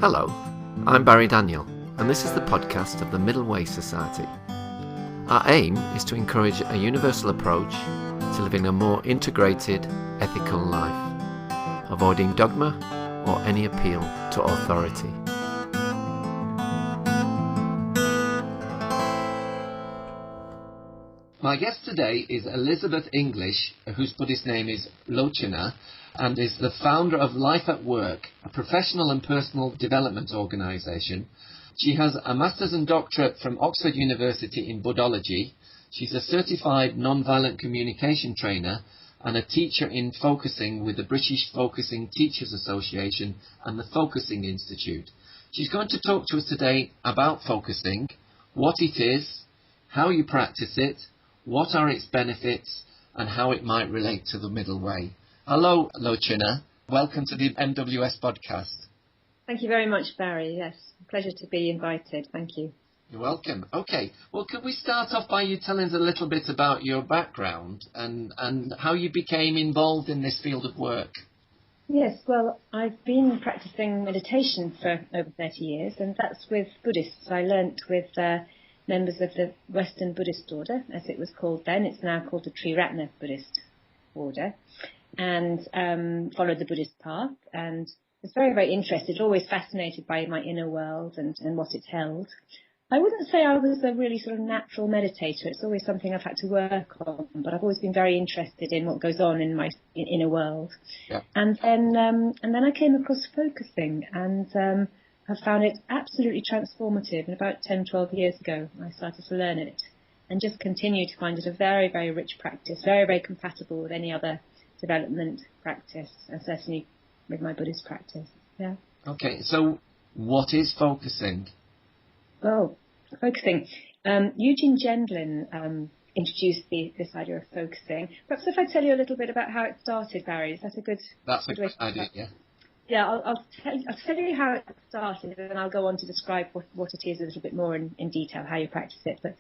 Hello, I'm Barry Daniel, and this is the podcast of the Middle Way Society. Our aim is to encourage a universal approach to living a more integrated, ethical life, avoiding dogma or any appeal to authority. My guest today is Elizabeth English, whose Buddhist name is Lochana, and is the founder of Life at Work, a professional and personal development organisation. She has a Masters and Doctorate from Oxford University in Buddhology. She's a certified Nonviolent Communication trainer and a teacher in focusing with the British Focusing Teachers Association and the Focusing Institute. She's going to talk to us today about focusing, what it is, how you practice it, what are its benefits, and how it might relate to the middle way. Hello, Lochana. Welcome to the MWS podcast. Thank you very much, Barry. Yes, pleasure to be invited. Thank you. You're welcome. Okay, well, could we start off by you telling us a little bit about your background and how you became involved in this field of work? Yes, well, I've been practicing meditation for over 30 years, and that's with Buddhists. I learnt with members of the Western Buddhist order, as it was called then. It's now called the Triratna Buddhist order, and followed the Buddhist path, and was very, very interested, always fascinated by my inner world and what it held. I wouldn't say I was a really sort of natural meditator. It's always something I've had to work on, but I've always been very interested in what goes on in my inner world. Yeah. And then I came across focusing, and I found it absolutely transformative. And about 10, 12 years ago, I started to learn it and just continue to find it a very, very rich practice, very, very compatible with any other development practice, and certainly with my Buddhist practice. Yeah. Okay, so what is focusing? Well, focusing. Eugene Gendlin introduced this idea of focusing. Perhaps if I tell you a little bit about how it started, Barry, is that a good? That's a good idea. Yeah. Yeah, I'll tell you how it started, and then I'll go on to describe what it is a little bit more in detail, how you practice it. But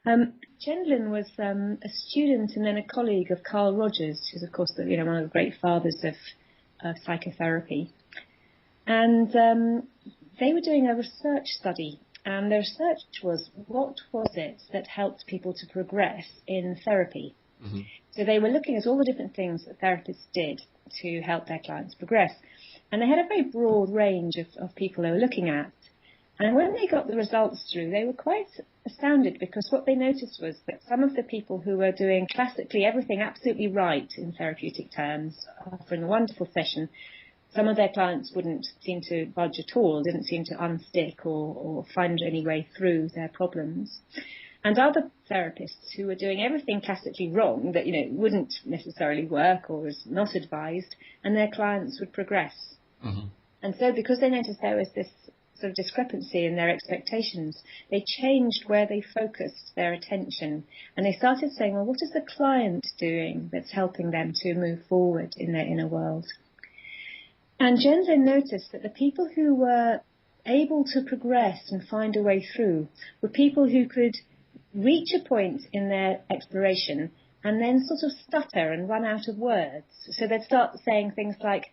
Gendlin was a student and then a colleague of Carl Rogers, who's of course one of the great fathers of psychotherapy. And they were doing a research study, and their research was, what was it that helped people to progress in therapy? Mm-hmm. So they were looking at all the different things that therapists did to help their clients progress. And they had a very broad range of people they were looking at. And when they got the results through, they were quite astounded, because what they noticed was that some of the people who were doing classically everything absolutely right in therapeutic terms, offering a wonderful session, some of their clients wouldn't seem to budge at all, didn't seem to unstick or find any way through their problems. And other therapists who were doing everything classically wrong, that wouldn't necessarily work or was not advised, and their clients would progress. Mm-hmm. And so because they noticed there was this sort of discrepancy in their expectations, they changed where they focused their attention, and they started saying, well, what is the client doing that's helping them to move forward in their inner world? And Gendlin noticed that the people who were able to progress and find a way through were people who could reach a point in their exploration and then sort of stutter and run out of words. So they'd start saying things like,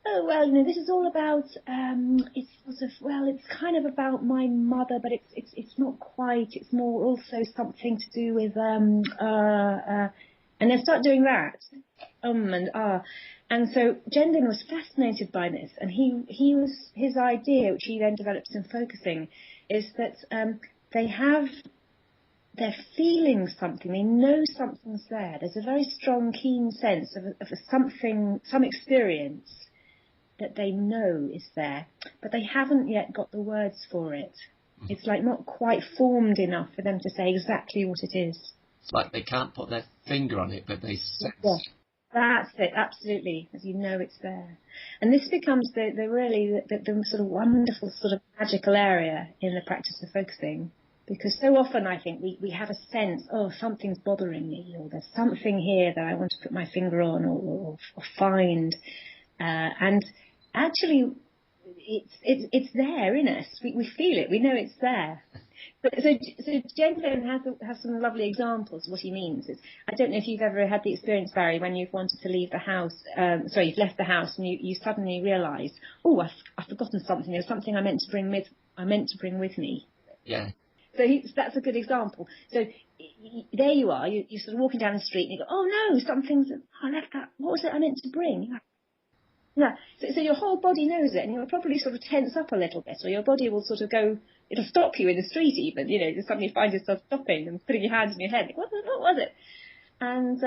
oh, well, this is all about, it's sort of, well, it's kind of about my mother, but it's not quite, it's more also something to do with, and they start doing that, and ah. And so Gendlin was fascinated by this, and his idea, which he then developed in focusing, is that they're feeling something, they know something's there. There's a very strong, keen sense of something, some experience that they know is there, but they haven't yet got the words for it. It's like not quite formed enough for them to say exactly what it is. It's like they can't put their finger on it, but they sense. Yeah. That's it, absolutely, as you know it's there. And this becomes the sort of wonderful sort of magical area in the practice of focusing, because so often I think we have a sense, oh, something's bothering me, or there's something here that I want to put my finger on or find, and actually it's there in us. We feel it, we know it's there. So Gendlin has some lovely examples of what he means. I don't know if you've ever had the experience, Barry, when you've wanted to leave the house, you've left the house and you suddenly realise, oh, I've forgotten something. There's something I meant to bring with me. Yeah. So that's a good example. So there you are, you're sort of walking down the street and you go, oh no, I left that, what was it I meant to bring? Yeah. So your whole body knows it, and you'll probably sort of tense up a little bit, or your body will sort of go, it'll stop you in the street even, you suddenly find yourself stopping and putting your hands in your head. What was it? And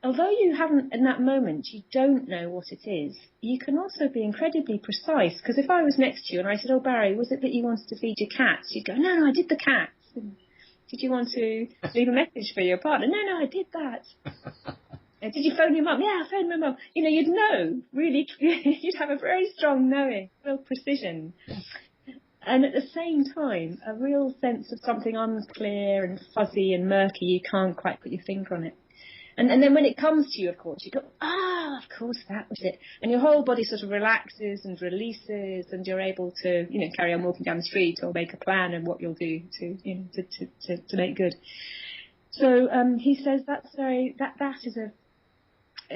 although you haven't, in that moment, you don't know what it is, you can also be incredibly precise, because if I was next to you and I said, oh, Barry, was it that you wanted to feed your cats? You'd go, no, I did the cats. Did you want to leave a message for your partner? No, I did that. Did you phone your mum? Yeah, I phoned my mum. You'd know, really, you'd have a very strong knowing, real precision. And at the same time, a real sense of something unclear and fuzzy and murky, you can't quite put your finger on it. And then when it comes to you, of course, you go, of course, that was it. And your whole body sort of relaxes and releases, and you're able to, carry on walking down the street or make a plan and what you'll do to make good. So he says that is a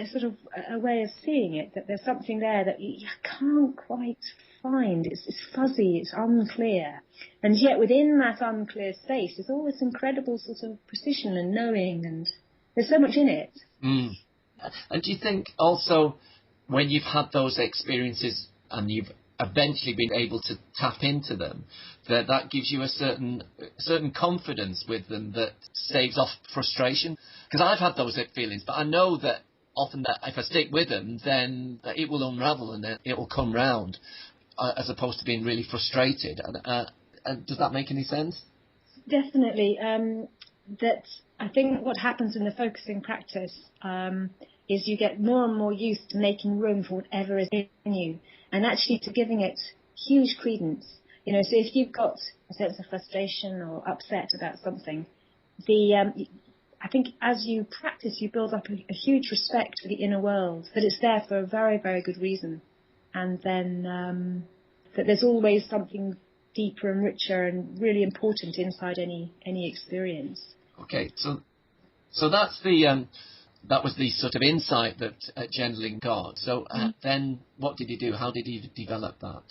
sort of a way of seeing it, that there's something there that you can't quite find. It's fuzzy, it's unclear. And yet within that unclear space, there's all this incredible sort of precision and knowing, and there's so much in it. Mm. And do you think also when you've had those experiences and you've eventually been able to tap into them, that gives you a certain confidence with them that saves off frustration? Because I've had those feelings, but I know that often that if I stick with them, then it will unravel and it will come round, as opposed to being really frustrated. And does that make any sense? Definitely. That I think what happens in the focusing practice is you get more and more used to making room for whatever is in you, and actually to giving it huge credence. So if you've got a sense of frustration or upset about something, I think as you practice, you build up a huge respect for the inner world, that it's there for a very, very good reason. And then that there's always something deeper and richer and really important inside any experience. Okay, so that's that was the sort of insight that Gendlin got. So then what did he do? How did he develop that?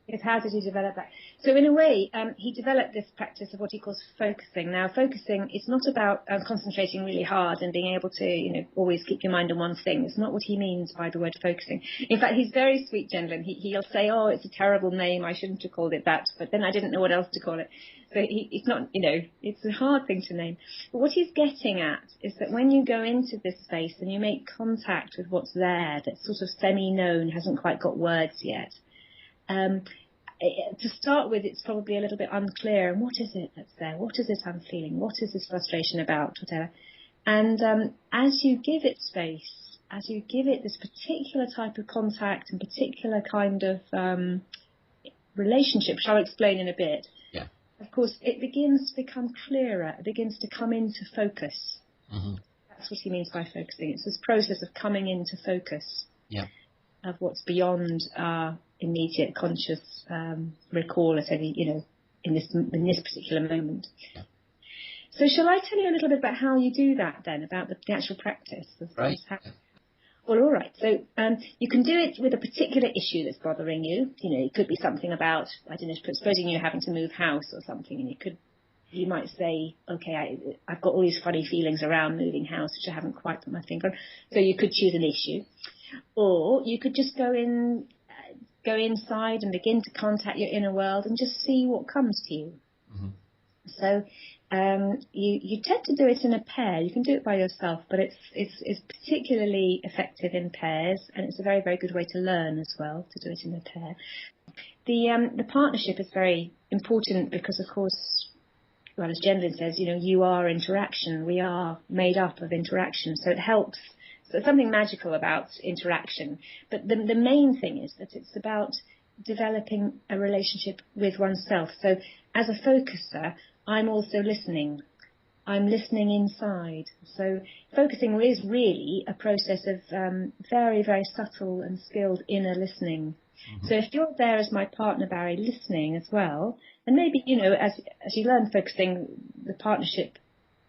Yes, how did he develop that? So in a way, he developed this practice of what he calls focusing. Now, focusing is not about concentrating really hard and being able to, always keep your mind on one thing. It's not what he means by the word focusing. In fact, he's very sweet, Gendlin. He'll say, oh, it's a terrible name. I shouldn't have called it that. But then I didn't know what else to call it. So it's not, it's a hard thing to name. But what he's getting at is that when you go into this space and you make contact with what's there, that's sort of semi-known, hasn't quite got words yet, to start with, it's probably a little bit unclear. And what is it that's there? What is it I'm feeling? What is this frustration about? Whatever. And as you give it space, as you give it this particular type of contact and particular kind of relationship, which I'll explain in a bit, yeah. Of course, it begins to become clearer. It begins to come into focus. Mm-hmm. That's what he means by focusing. It's this process of coming into focus. Yeah. Of what's beyond our immediate conscious recall at any, in this particular moment. Yeah. So shall I tell you a little bit about how you do that then, about the actual practice? Right. Well, all right. So you can do it with a particular issue that's bothering you. It could be something about, I don't know, supposing you're having to move house or something, and you might say, okay, I've got all these funny feelings around moving house, which I haven't quite put my finger on. So you could choose an issue. Or you could just go inside and begin to contact your inner world and just see what comes to you. Mm-hmm. So you tend to do it in a pair. You can do it by yourself, but it's particularly effective in pairs, and it's a very, very good way to learn as well, to do it in a pair. The partnership is very important because, of course, well, as Gendlin says, you are interaction. We are made up of interaction, so it helps. So there's something magical about interaction. But the main thing is that it's about developing a relationship with oneself. So as a focuser, I'm also listening. I'm listening inside. So focusing is really a process of very, very subtle and skilled inner listening. Mm-hmm. So if you're there as my partner, Barry, listening as well, And maybe, as you learn focusing, the partnership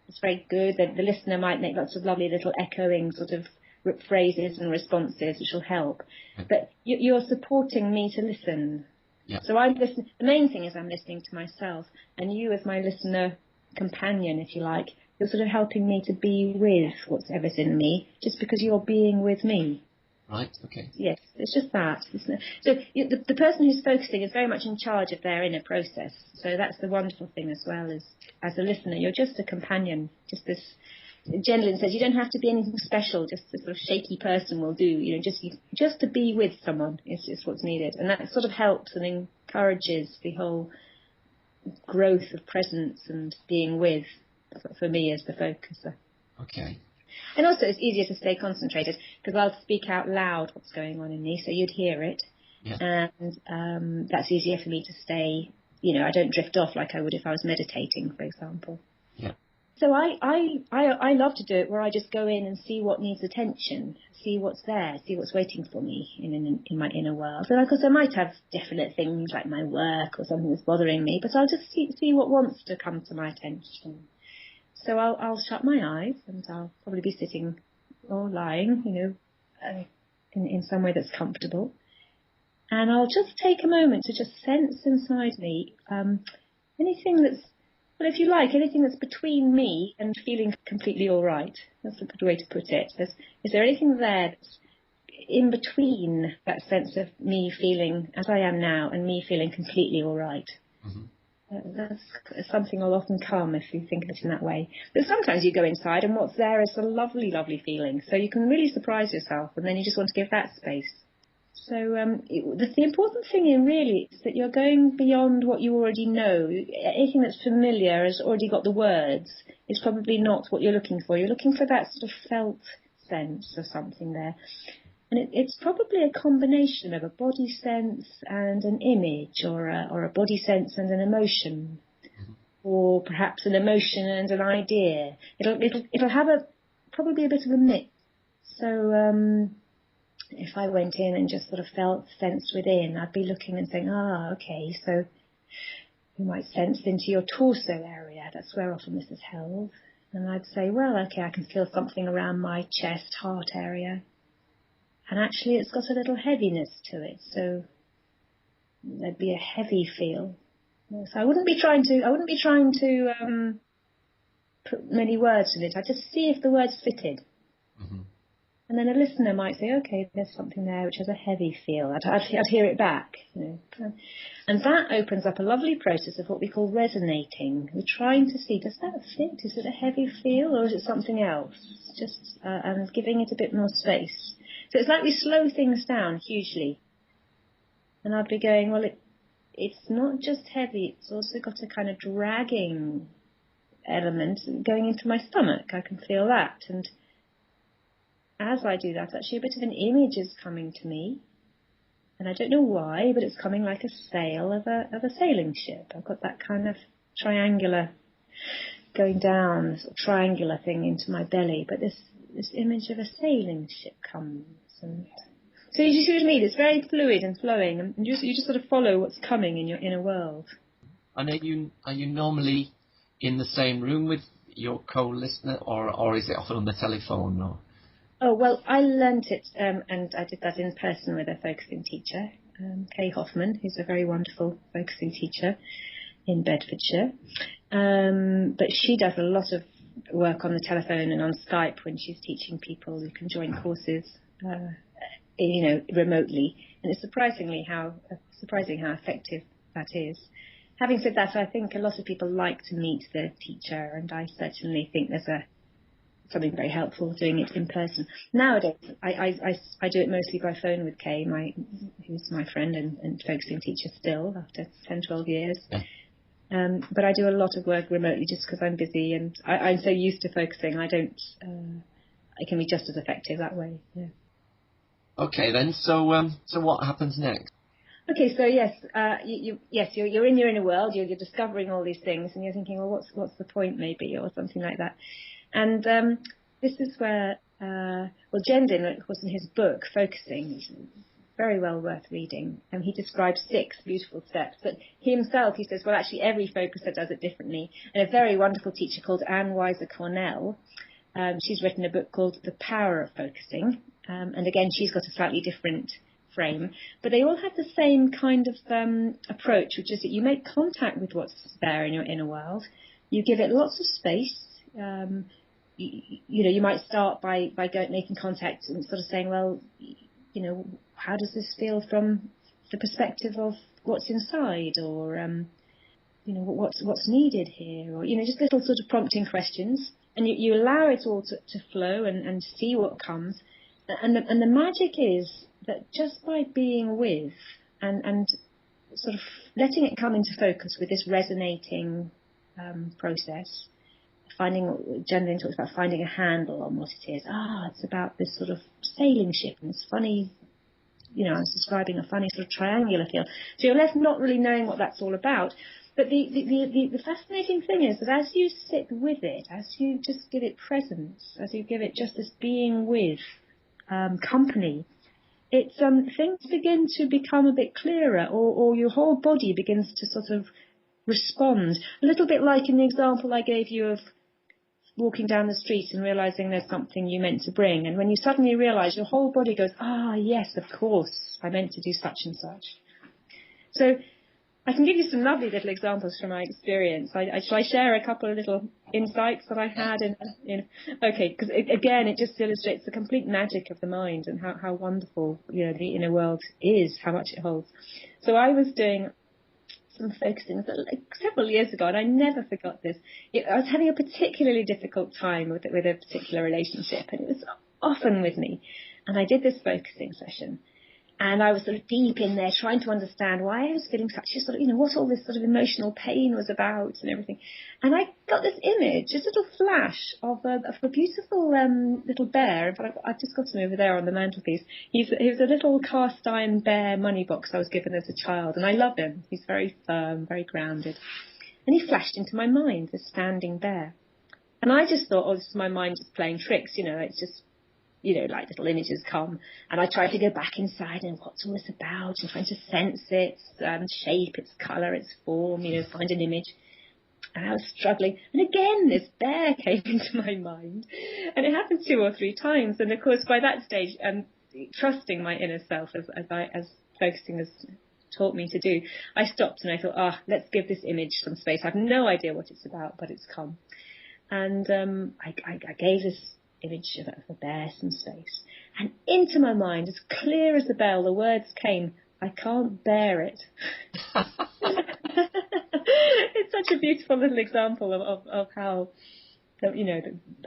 is very good. The listener might make lots of lovely little echoing sort of phrases and responses, which will help. But you're supporting me to listen. Yeah. So I'm listening. The main thing is I'm listening to myself, and you as my listener companion, if you like, you're sort of helping me to be with whatever's in me, just because you're being with me. Right, okay. Yes, it's just that. So the person who's focusing is very much in charge of their inner process. So that's the wonderful thing as well, as a listener, you're just a companion. Just this, Gendlin says, you don't have to be anything special, just a sort of shaky person will do. Just to be with someone is what's needed. And that sort of helps and encourages the whole growth of presence and being with, for me as the focuser. Okay. And also it's easier to stay concentrated because I'll speak out loud what's going on in me, so you'd hear it. Yeah. And that's easier for me to stay, I don't drift off like I would if I was meditating, for example. Yeah. So I love to do it where I just go in and see what needs attention, see what's there, see what's waiting for me in my inner world. And of course I might have definite things like my work or something that's bothering me, but I'll just see what wants to come to my attention. So I'll shut my eyes and I'll probably be sitting or lying, in some way that's comfortable. And I'll just take a moment to just sense inside me anything that's, well, if you like, anything that's between me and feeling completely all right. That's a good way to put it. Is there anything there that's in between that sense of me feeling as I am now and me feeling completely all right? Mm-hmm. That's something will often come if you think of it in that way. But sometimes you go inside and what's there is a lovely, lovely feeling. So you can really surprise yourself and then you just want to give that space. So the important thing here really is that you're going beyond what you already know. Anything that's familiar, has already got the words, is probably not what you're looking for. You're looking for that sort of felt sense of something there. And it's probably a combination of a body sense and an image, or a body sense and an emotion, or perhaps an emotion and an idea. It'll have probably a bit of a mix. So if I went in and just sort of sensed within, I'd be looking and saying, okay, so you might sense into your torso area. That's where often this is held. And I'd say, well, okay, I can feel something around my chest, heart area. And actually it's got a little heaviness to it, so there'd be a heavy feel. So I wouldn't be trying to put many words in it. I'd just see if the words fitted. Mm-hmm. And then a listener might say, okay, there's something there which has a heavy feel. I'd hear it back, And that opens up a lovely process of what we call resonating. We're trying to see, does that fit? Is it a heavy feel or is it something else? And giving it a bit more space. So it's like we slow things down hugely. And I'd be going, well, it's not just heavy, it's also got a kind of dragging element going into my stomach. I can feel that. And as I do that, actually a bit of an image is coming to me. And I don't know why, but it's coming like a sail of a sailing ship. I've got that kind of triangular, going down, sort of triangular thing into my belly. But this image of a sailing ship comes, and so you see what I mean. It's very fluid and flowing, and you just sort of follow what's coming in your inner world. And are you normally in the same room with your co-listener, or is it often on the telephone? Or? Oh well, I learnt it, and I did that in person with a focusing teacher, Kay Hoffman, who's a very wonderful focusing teacher in Bedfordshire. But she does a lot of work on the telephone and on Skype when she's teaching people who can join courses, remotely. And it's surprising how effective that is. Having said that, I think a lot of people like to meet their teacher, and I certainly think there's something very helpful doing it in person. Nowadays, I do it mostly by phone with Kay, who's my friend and focusing teacher still after 10, 12 years. Yeah. But I do a lot of work remotely just because I'm busy and I'm so used to focusing. I can be just as effective that way. Yeah. Okay, then. So what happens next? Okay, so yes, you're in your inner world. You're discovering all these things, and you're thinking, well, what's the point, maybe, or something like that. And this is where, Gendlin, of course, in his book, Focusing, very well worth reading. And he describes 6 beautiful steps. But he himself, he says, well, actually every focuser does it differently. And a very wonderful teacher called Anne Weiser Cornell, she's written a book called The Power of Focusing. And again, she's got a slightly different frame. But they all have the same kind of approach, which is that you make contact with what's there in your inner world. You give it lots of space. You might start by making contact and sort of saying, well, how does this feel from the perspective of what's inside, or what's needed here, or just little sort of prompting questions, and you allow it all to flow and see what comes. And the magic is that just by being with and sort of letting it come into focus with this resonating process, Gendlin talks about finding a handle on what it is. It's about this sort of sailing ship and this funny, I was describing a funny sort of triangular feel. So you're left not really knowing what that's all about. But the fascinating thing is that as you sit with it, as you just give it presence, as you give it just this being with company, things begin to become a bit clearer, or your whole body begins to sort of respond. A little bit like in the example I gave you of walking down the street and realising there's something you meant to bring. And when you suddenly realise, your whole body goes, yes, of course, I meant to do such and such. So I can give you some lovely little examples from my experience. Shall I share a couple of little insights that I had? Okay, because again, it just illustrates the complete magic of the mind and how wonderful, the inner world is, how much it holds. So I was doing some focusing several years ago, and I never forgot this. I was having a particularly difficult time with a particular relationship, and it was often with me. And I did this focusing session, and I was sort of deep in there trying to understand why I was feeling such a sort of, what all this sort of emotional pain was about and everything. And I got this image, this little flash of a beautiful little bear. In fact, I've just got him over there on the mantelpiece. He was a little cast iron bear money box I was given as a child, and I love him. He's very firm, very grounded. And he flashed into my mind, this standing bear. And I just thought, this is my mind just playing tricks, it's just, like little images come, and I try to go back inside and what's all this about, and trying to sense its shape, its colour, its form, find an image. And I was struggling, and again this bear came into my mind, and it happened 2 or 3 times. And of course, by that stage, trusting my inner self as focusing has taught me to do, I stopped and I thought, let's give this image some space. I have no idea what it's about, but it's come. And I gave this image of a bear some space, and into my mind, as clear as a bell, the words came, I can't bear it. It's such a beautiful little example of how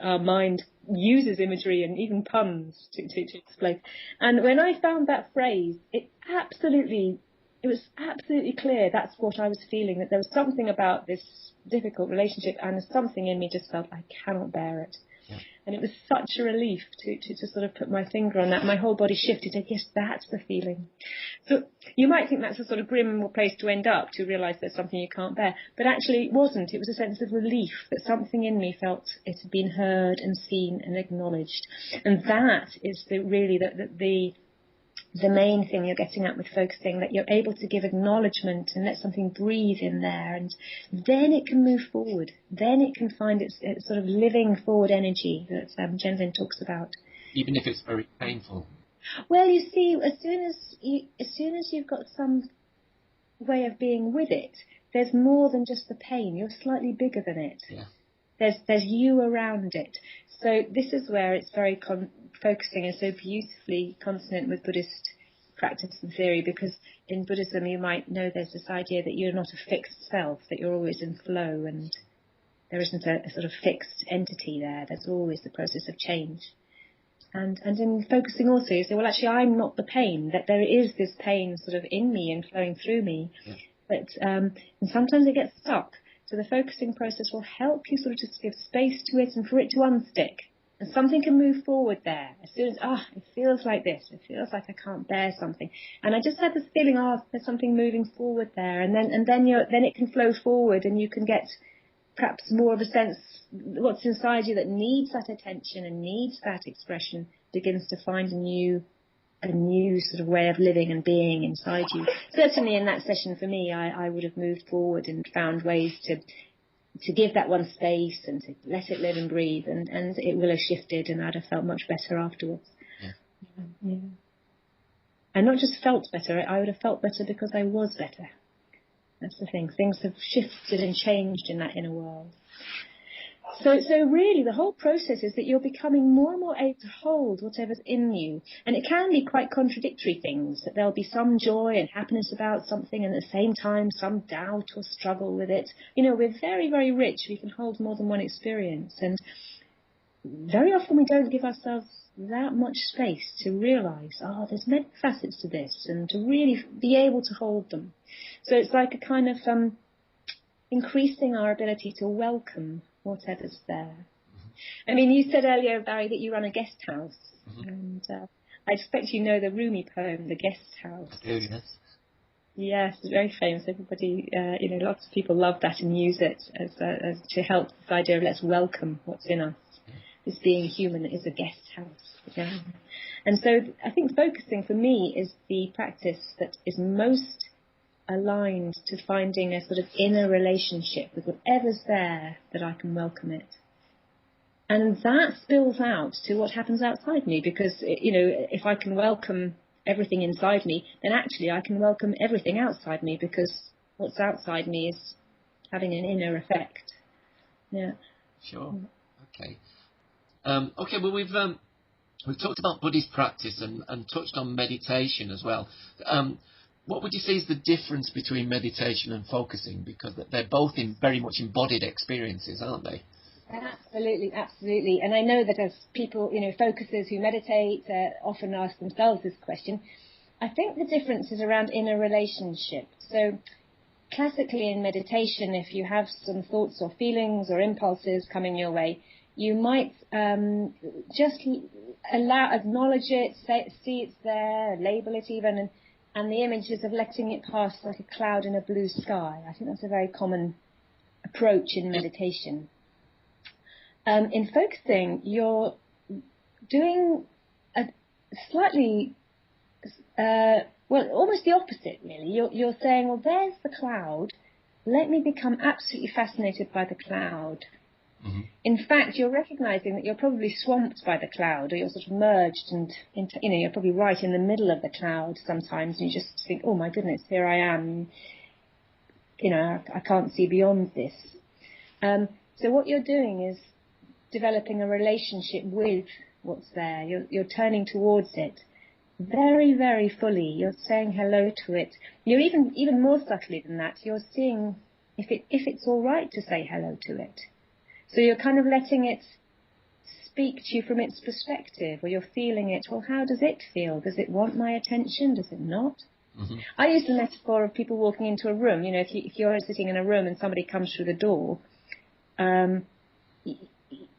our mind uses imagery and even puns to explain. And when I found that phrase, it was absolutely clear that's what I was feeling, that there was something about this difficult relationship, and something in me just felt I cannot bear it. Yeah. And it was such a relief to sort of put my finger on that. My whole body shifted. Yes, that's the feeling. So you might think that's a sort of grim place to end up, to realise there's something you can't bear. But actually it wasn't. It was a sense of relief that something in me felt it had been heard and seen and acknowledged. And that is the main thing you're getting at with focusing, that you're able to give acknowledgement and let something breathe in there, and then it can move forward. Then it can find its sort of living forward energy that Gendlin talks about. Even if it's very painful. Well, you see, as soon as you've got some way of being with it, there's more than just the pain. You're slightly bigger than it. Yeah. There's you around it. So this is where it's very focusing is so beautifully consonant with Buddhist practice and theory, because in Buddhism you might know there's this idea that you're not a fixed self, that you're always in flow, and there isn't a sort of fixed entity there. There's always the process of change. And in focusing also, you say, well, actually, I'm not the pain, that there is this pain sort of in me and flowing through me. Yeah. But and sometimes it gets stuck. So the focusing process will help you sort of just give space to it and for it to unstick. And something can move forward there. As soon as, it feels like this. It feels like I can't bear something. And I just had this feeling, there's something moving forward there. And then it can flow forward, and you can get perhaps more of a sense what's inside you that needs that attention and needs that expression begins to find a new a new sort of way of living and being inside you. Certainly in that session for me, I would have moved forward and found ways to give that one space and to let it live and breathe, and it will have shifted, and I'd have felt much better afterwards. Yeah. And not just felt better, I would have felt better because I was better. That's the thing. Things have shifted and changed in that inner world. So really the whole process is that you're becoming more and more able to hold whatever's in you. And it can be quite contradictory things, that there'll be some joy and happiness about something and at the same time some doubt or struggle with it. You know, we're very, very rich. We can hold more than one experience. And very often we don't give ourselves that much space to realise, there's many facets to this, and to really be able to hold them. So it's like a kind of increasing our ability to welcome whatever's there. I mean, you said earlier, Barry, that you run a guest house, and I expect you know the Rumi poem, The Guest House. I do, yes. Yes, it's very famous. Everybody, lots of people love that and use it as to help this idea of let's welcome what's in us. This being human is a guest house. Yeah. And so I think focusing for me is the practice that is most aligned to finding a sort of inner relationship with whatever's there, that I can welcome it. And that spills out to what happens outside me, because, if I can welcome everything inside me, then actually I can welcome everything outside me, because what's outside me is having an inner effect. Yeah. Sure. Okay. Well, we've talked about Buddhist practice and touched on meditation as well. What would you say is the difference between meditation and focusing? Because they're both very much embodied experiences, aren't they? Absolutely, absolutely. And I know that as people, focusers who meditate often ask themselves this question. I think the difference is around inner relationship. So classically in meditation, if you have some thoughts or feelings or impulses coming your way, you might just acknowledge it, see it's there, label it even, and the image is of letting it pass like a cloud in a blue sky. I think that's a very common approach in meditation. In focusing, you're doing a slightly, almost the opposite, really. You're saying, well, there's the cloud. Let me become absolutely fascinated by the cloud. Mm-hmm. In fact, you're recognizing that you're probably swamped by the cloud, or you're sort of merged and into, you're probably right in the middle of the cloud sometimes, and you just think, oh my goodness, here I am. I can't see beyond this. So what you're doing is developing a relationship with what's there. You're turning towards it very, very fully. You're saying hello to it. You're even more subtly than that. You're seeing if it's all right to say hello to it. So you're kind of letting it speak to you from its perspective, or you're feeling it. Well, how does it feel? Does it want my attention? Does it not? Mm-hmm. I use the metaphor of people walking into a room. If you're sitting in a room and somebody comes through the door,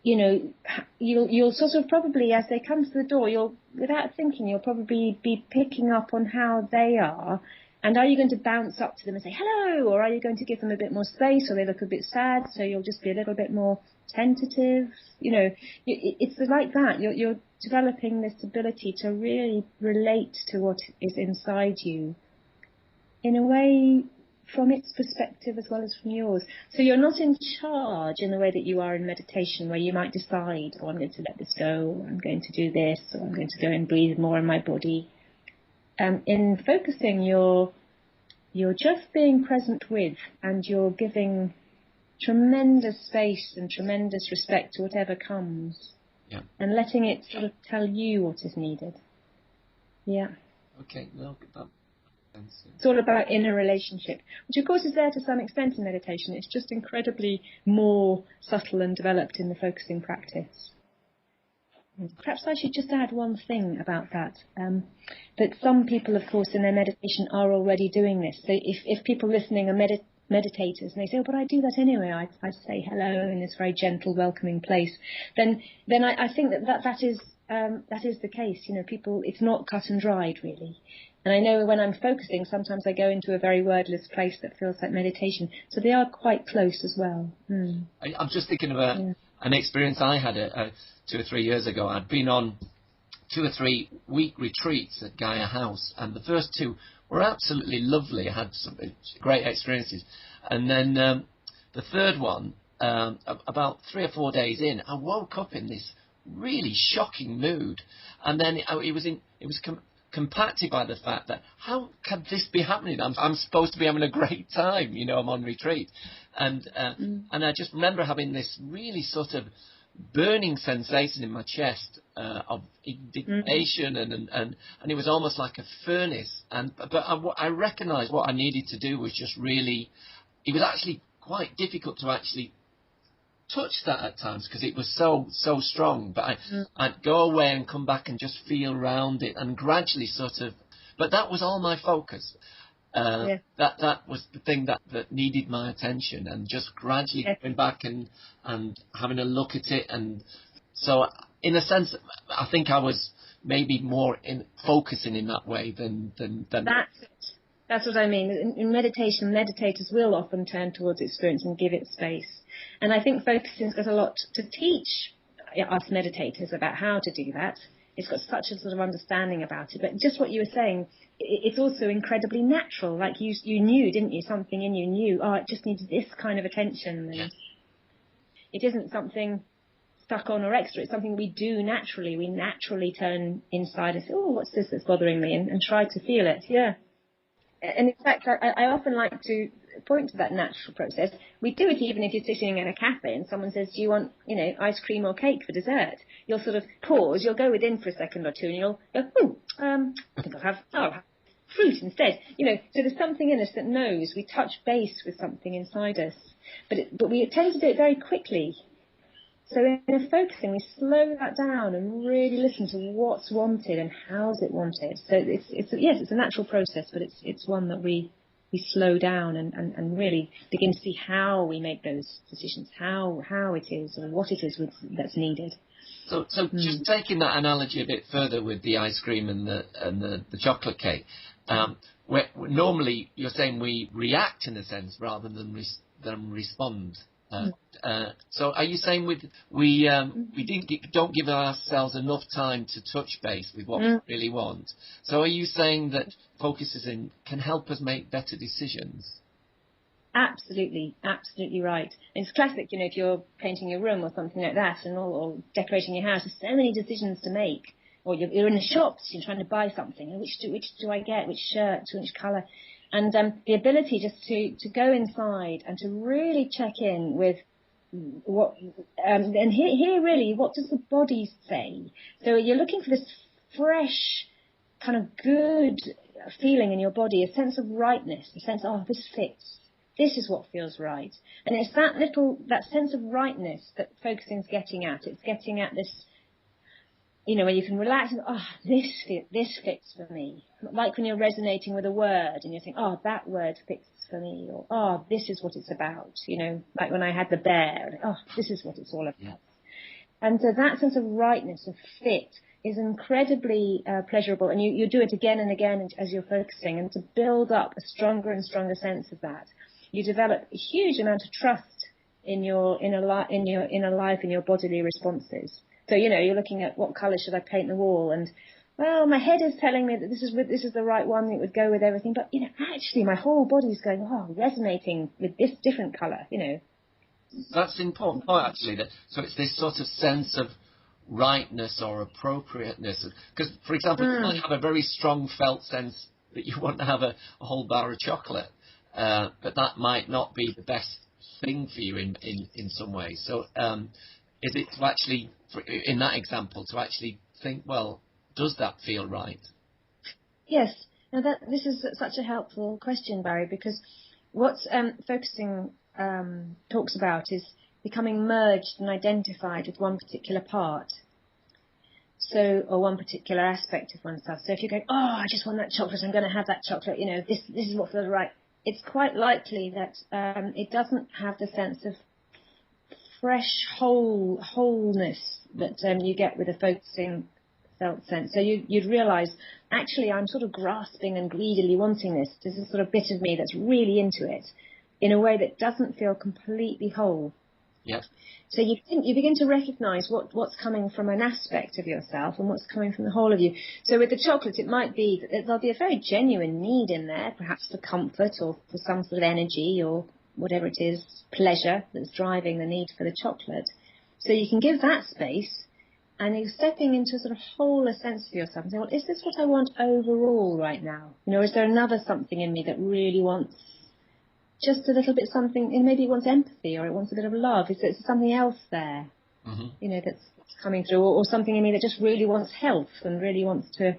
you'll sort of probably, as they come to the door, without thinking, you'll probably be picking up on how they are. And are you going to bounce up to them and say hello, or are you going to give them a bit more space, or they look a bit sad, so you'll just be a little bit more tentative? It's like that. You're developing this ability to really relate to what is inside you in a way from its perspective as well as from yours. So you're not in charge in the way that you are in meditation, where you might decide, I'm going to let this go, or I'm going to do this, or I'm going to go and breathe more in my body. In focusing, you're just being present with, and you're giving tremendous space and tremendous respect to whatever comes, and letting it sort of tell you what is needed. Yeah. Okay, well, that. It's all about inner relationship, which of course is there to some extent in meditation. It's just incredibly more subtle and developed in the focusing practice. Perhaps I should just add one thing about that, that some people, of course, in their meditation are already doing this. So if people listening are meditators and they say, oh, but I do that anyway, I say hello in this very gentle, welcoming place, then I think that is the case. People, it's not cut and dried, really. And I know when I'm focusing, sometimes I go into a very wordless place that feels like meditation. So they are quite close as well. Mm. I'm just thinking of an experience I had 2 or 3 years ago. I'd been on 2 or 3 week retreats at Gaia House, and the first 2 were absolutely lovely. I had some great experiences, and then the third one, about 3 or 4 days in, I woke up in this really shocking mood, and then it was compacted by the fact that how can this be happening? I'm supposed to be having a great time, I'm on retreat, and I just remember having this really sort of burning sensation in my chest of indignation, and it was almost like a furnace. But I recognised what I needed to do was just really. It was actually quite difficult to actually touch that at times because it was so strong. But I'd go away and come back and just feel around it and gradually sort of. But that was all my focus. That was the thing that needed my attention, and just gradually going back and having a look at it. And so in a sense, I think I was maybe more focusing in that way than That's what I mean. In meditation, meditators will often turn towards experience and give it space. And I think focusing's got a lot to teach us meditators about how to do that. It's got such a sort of understanding about it. But just what you were saying, it's also incredibly natural. Like you knew, didn't you? Something in you knew, it just needs this kind of attention. And it isn't something stuck on or extra. It's something we do naturally. We naturally turn inside and say, what's this that's bothering me? And try to feel it. Yeah. And in fact, I often like to point to that natural process. We do it even if you're sitting in a cafe and someone says, do you want, ice cream or cake for dessert? You'll sort of pause, you'll go within for a second or two, and you'll go, I think I'll have fruit instead. So there's something in us that knows. We touch base with something inside us. But we tend to do it very quickly. So in focusing, we slow that down and really listen to what's wanted and how's it wanted. So it's a natural process, but it's one that we slow down and really begin to see how we make those decisions, how it is or what it is that's needed. So just taking that analogy a bit further with the ice cream and the chocolate cake, where normally you're saying we react in a sense rather than respond. So are you saying we don't give ourselves enough time to touch base with what we really want? So are you saying that focusing can help us make better decisions? Absolutely right. And it's classic, if you're painting your room or something like that, or decorating your house, there's so many decisions to make. Or you're in the shops, you're trying to buy something, and which do I get, which shirt, which colour? And the ability just to go inside and to really check in with what, and here really, what does the body say? So you're looking for this fresh, kind of good feeling in your body, a sense of rightness, a sense of, this fits. This is what feels right. And it's that sense of rightness that focusing's getting at. It's getting at this, where you can relax and, this fits for me. Like when you're resonating with a word and you're thinking, that word fits for me. Or, this is what it's about. Like when I had the bear, this is what it's all about. Yeah. And so that sense of rightness, of fit, is incredibly pleasurable. And you do it again and again as you're focusing. And to build up a stronger and stronger sense of that, you develop a huge amount of trust in your inner life, in your bodily responses. So, you're looking at what colour should I paint the wall, and, well, my head is telling me that this is the right one, it would go with everything, but, actually my whole body's going, resonating with this different colour, That's an important point, actually. So it's this sort of sense of rightness or appropriateness. Because, for example, you might have a very strong felt sense that you want to have a whole bar of chocolate, but that might not be the best thing for you in some ways. So is it to actually, in that example, to actually think, well, does that feel right? Yes. Now this is such a helpful question, Barry, because what focusing talks about is becoming merged and identified with one particular part. Or one particular aspect of oneself. So if you're going, I just want that chocolate, I'm going to have that chocolate, this is what feels right. It's quite likely that it doesn't have the sense of fresh wholeness that you get with a focusing felt sense. So you'd realise, actually, I'm sort of grasping and greedily wanting this. There's a sort of bit of me that's really into it in a way that doesn't feel completely whole. Yep. So you begin to recognise what's coming from an aspect of yourself and what's coming from the whole of you. So with the chocolate, it might be that there'll be a very genuine need in there, perhaps for comfort or for some sort of energy or whatever it is, pleasure that's driving the need for the chocolate. So you can give that space, and you're stepping into a sort of wholer sense of yourself and saying, well, is this what I want overall right now? You know, is there another something in me that really wants just a little bit something, and maybe it wants empathy or it wants a bit of love. Is there something else there, you know, that's coming through, or something in me that just really wants health and really wants to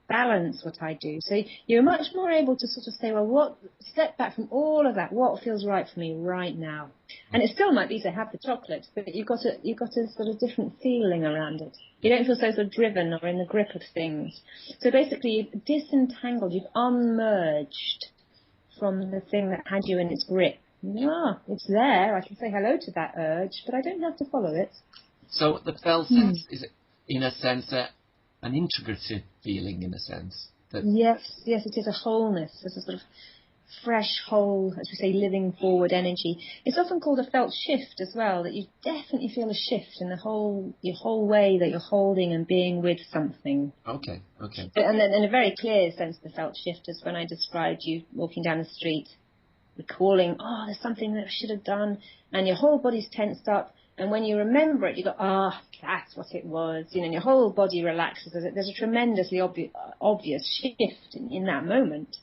balance what I do? So you're much more able to sort of say, well, step back from all of that. What feels right for me right now? And it still might be to have the chocolate, but you've got a sort of different feeling around it. You don't feel so sort of driven or in the grip of things. So basically, you've disentangled, you've unmerged from the thing that had you in its grip. It's there. I can say hello to that urge, but I don't have to follow it. So the felt sense is, in a sense, an integrative feeling, in a sense. Yes, it is a wholeness. It's a sort of fresh, whole, as we say, living forward energy. It's often called a felt shift as well, that you definitely feel a shift in your whole way that you're holding and being with something. Okay. And then in a very clear sense, the felt shift is when I described you walking down the street, recalling, there's something that I should have done, and your whole body's tensed up, and when you remember it, you go, that's what it was, you know, and your whole body relaxes. There's a tremendously obvious shift in that moment.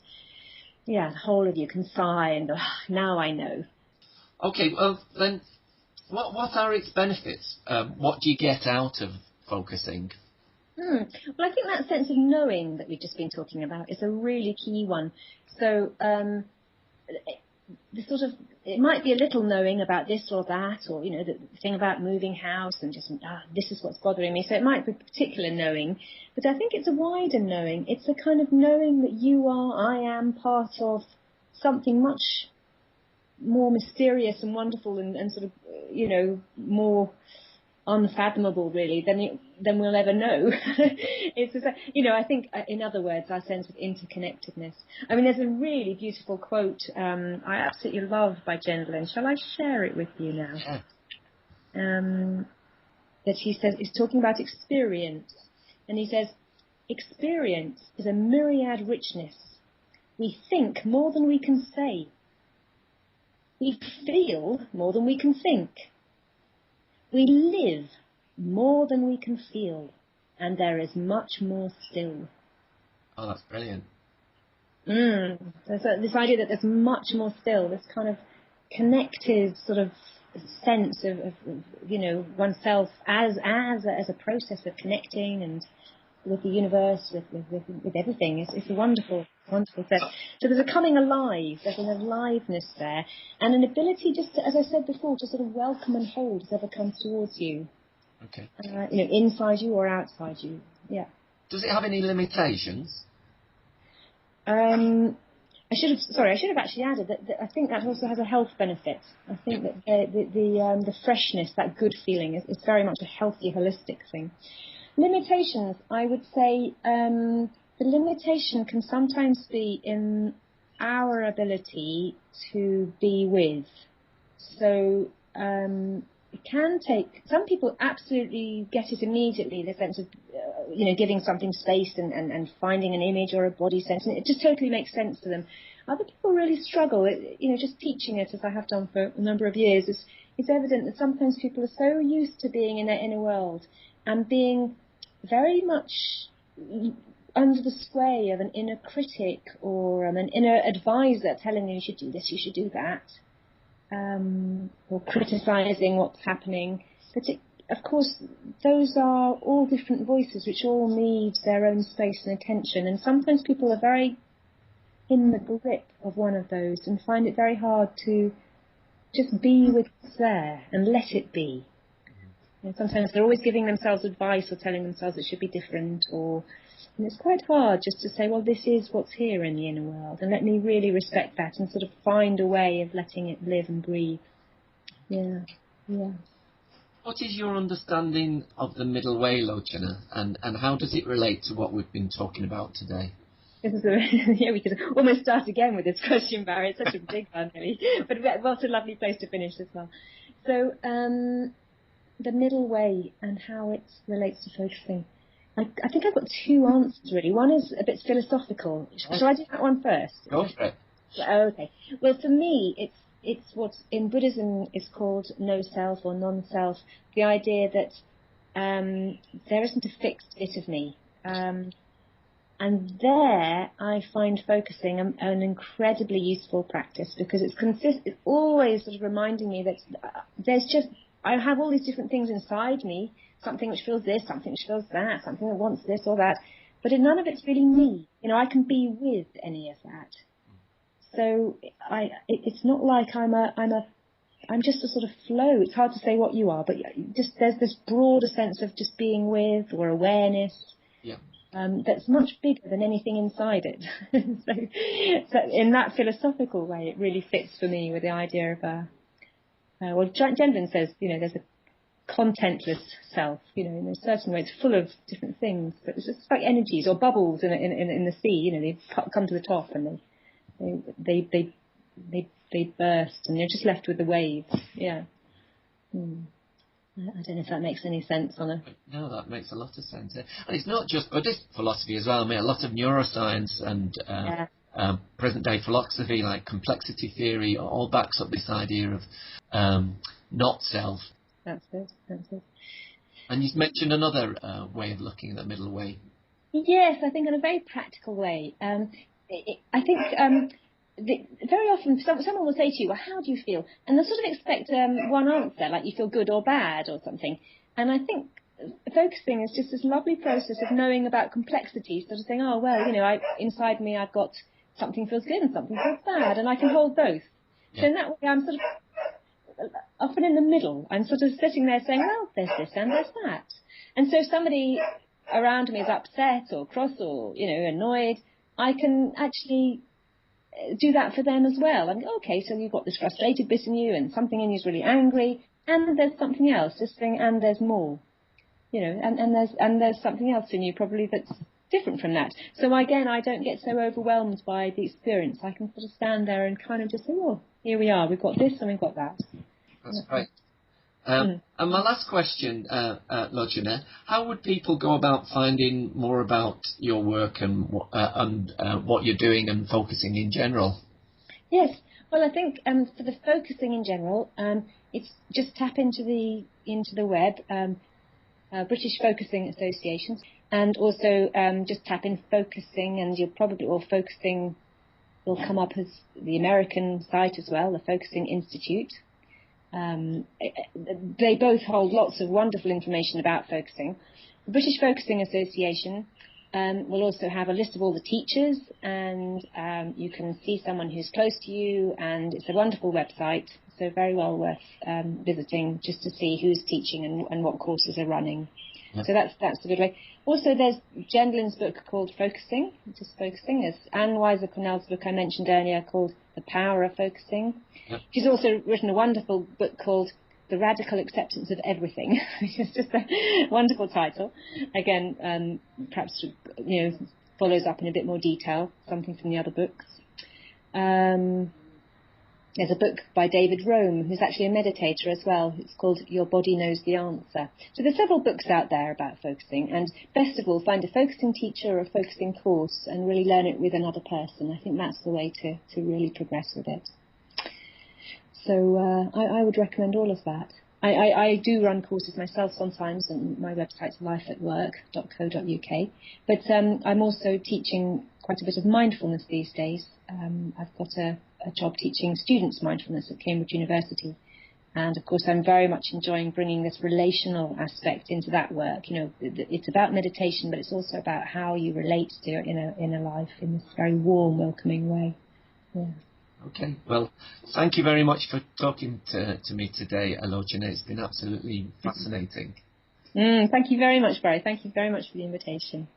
Yeah, the whole of you can sigh and go, now I know. Okay, well then, what are its benefits? What do you get out of focusing? Well, I think that sense of knowing that we've just been talking about is a really key one. So it might be a little knowing about this or that, or, you know, the thing about moving house and just, this is what's bothering me. So it might be particular knowing, but I think it's a wider knowing. It's a kind of knowing that I am part of something much more mysterious and wonderful and sort of, you know, more unfathomable really than we'll ever know. It's just, you know, I think in other words, our sense of interconnectedness. I mean, there's a really beautiful quote I absolutely love by Gendlin. Shall I share it with you now? Yeah. That he says, he's talking about experience, and he says, experience is a myriad richness. We think more than we can say. We feel more than we can think. We live more than we can feel, and there is much more still. Oh, that's brilliant. There's this idea that there's much more still, this kind of connected sort of sense of you know, oneself as a process of connecting and with the universe, with everything. It's a wonderful sense. So there's a coming alive, there's an aliveness there, and an ability just to, as I said before, to sort of welcome and hold whatever comes towards you. Okay. You know, inside you or outside you. Yeah. Does it have any limitations? I should have actually added that I think that also has a health benefit. I think that the freshness, that good feeling, is very much a healthy, holistic thing. Limitations, I would say, the limitation can sometimes be in our ability to be with. So it can take, some people absolutely get it immediately, the sense of, you know, giving something space and finding an image or a body sense, and it just totally makes sense to them. Other people really struggle. You know, just teaching it, as I have done for a number of years, it's evident that sometimes people are so used to being in their inner world and being very much under the sway of an inner critic or an inner advisor telling you should do this, you should do that, or criticising what's happening. But of course, those are all different voices which all need their own space and attention, and sometimes people are very in the grip of one of those and find it very hard to just be with what's there and let it be. And sometimes they're always giving themselves advice or telling themselves it should be different, and it's quite hard just to say, well, this is what's here in the inner world, and let me really respect that and sort of find a way of letting it live and breathe. Yeah. What is your understanding of the middle way, Lochana, and how does it relate to what we've been talking about today? This is we could almost start again with this question, Barry. It's such a big one, really. But what a lovely place to finish as well. So the middle way and how it relates to focusing. I think I've got two answers, really. One is a bit philosophical. Shall I do that one first? Go for it. Oh, okay. Well, for me, it's what in Buddhism is called no self or non-self. The idea that there isn't a fixed bit of me. And there I find focusing an incredibly useful practice, because it's always sort of reminding me that I have all these different things inside me, something which feels this, something which feels that, something that wants this or that, but none of it's really me. I can be with any of that. So it's not like I'm just a sort of flow. It's hard to say what you are, but just there's this broader sense of just being with, or awareness. Yeah. That's much bigger than anything inside it. so in that philosophical way, it really fits for me with the idea of well, Gendlin says, there's a contentless self, in a certain way. It's full of different things, but it's just like energies or bubbles in the sea. They come to the top and they burst, and you're just left with the waves. Yeah. I don't know if that makes any sense on a... No, that makes a lot of sense. And it's not just Buddhist philosophy as well. I mean, a lot of neuroscience and present-day philosophy, like complexity theory, all backs up this idea of not self. That's it. And you mentioned another way of looking at the middle way. Yes, I think in a very practical way. I think... very often someone will say to you, well, how do you feel? And they'll sort of expect one answer, like you feel good or bad or something. And I think focusing is just this lovely process of knowing about complexity, sort of saying, oh, well, inside me I've got something feels good and something feels bad, and I can hold both. Yeah. So in that way I'm sort of often in the middle. I'm sort of sitting there saying, well, there's this and there's that. And so if somebody around me is upset or cross or, annoyed, I can actually do that for them as well. I'm okay, so you've got this frustrated bit in you, and something in you is really angry, and there's something else, this thing, and there's more, and there's something else in you probably that's different from that. So again, I don't get so overwhelmed by the experience. I can sort of stand there and kind of just say, oh, here we are, we've got this and we've got that. That's great. And my last question, Lochana, how would people go about finding more about your work and what you're doing and focusing in general? Yes, well, I think for the focusing in general, it's just tap into the web, British Focusing Association, and also just tap in focusing, and you'll probably, or focusing will come up as the American site as well, the Focusing Institute. They both hold lots of wonderful information about focusing. The British Focusing Association will also have a list of all the teachers, and you can see someone who's close to you, and it's a wonderful website, so very well worth visiting just to see who's teaching and what courses are running. Yep. So that's a good way. Also, there's Gendlin's book called Focusing, just Focusing. There's Anne Weiser-Cornell's book I mentioned earlier called The Power of Focusing. Yep. She's also written a wonderful book called The Radical Acceptance of Everything, which is just a wonderful title. Again, perhaps follows up in a bit more detail, something from the other books. There's a book by David Rome, who's actually a meditator as well. It's called Your Body Knows the Answer. So there's several books out there about focusing, and best of all, find a focusing teacher or a focusing course and really learn it with another person. I think that's the way to really progress with it. So I would recommend all of that. I do run courses myself sometimes, and my website's lifeatwork.co.uk. But I'm also teaching quite a bit of mindfulness these days. I've got a job teaching students mindfulness at Cambridge University. And of course, I'm very much enjoying bringing this relational aspect into that work. It's about meditation, but it's also about how you relate to it in a life in this very warm, welcoming way. Yeah. Okay, well, thank you very much for talking to me today, Lochana. It's been absolutely fascinating. Thank you very much, Barry. Thank you very much for the invitation.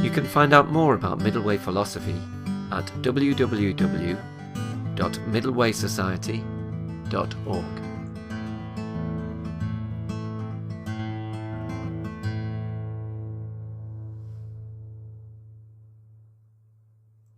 You can find out more about Middle Way philosophy at www.middlewaysociety.org.